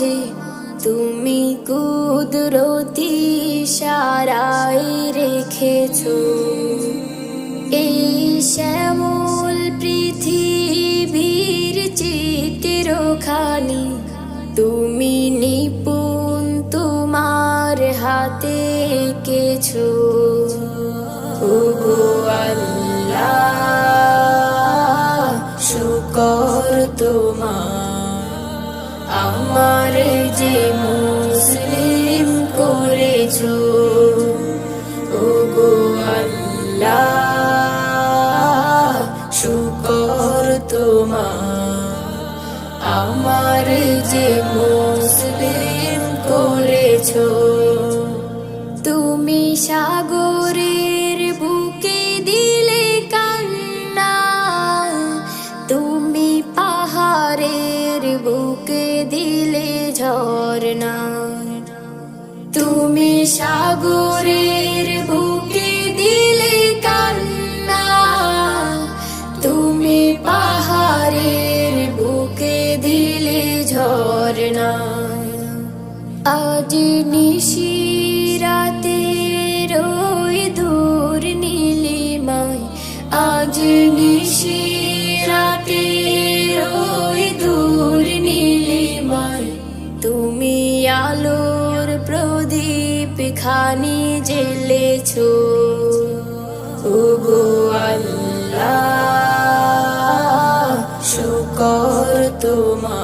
মাঝে তুমি কুদরতি ইশারায় রেখেছো এই শ্যামল পৃথিবীর চিত্রখানি। তুমি নিপুণ তোমার হাতে এঁকেছো। ওগো আল্লাহ, শুকর তোমার, আমার যে মুসলিম করেছো। ওগো আল্লাহ, শুকর তোমার, আমার যে মুসলিম করেছো। তুমি সাগরের বুকে দিলে কান্না, তুমি পাহাড়ের বুকে দিলে ঝরনা। তুমি সাগরের বুকে দিলে কান্না, তুমি পাহাড়ের বুকে দিলে ঝরনা। আজ নিশিরাতে রই দূর নীলিমায়, আজ নিশিরাতে রই দূর নীলিমায়, তুমি আলোর প্রদীপ খানি জ্বেলেছো। ওগো আল্লাহ, শুকর তোমার,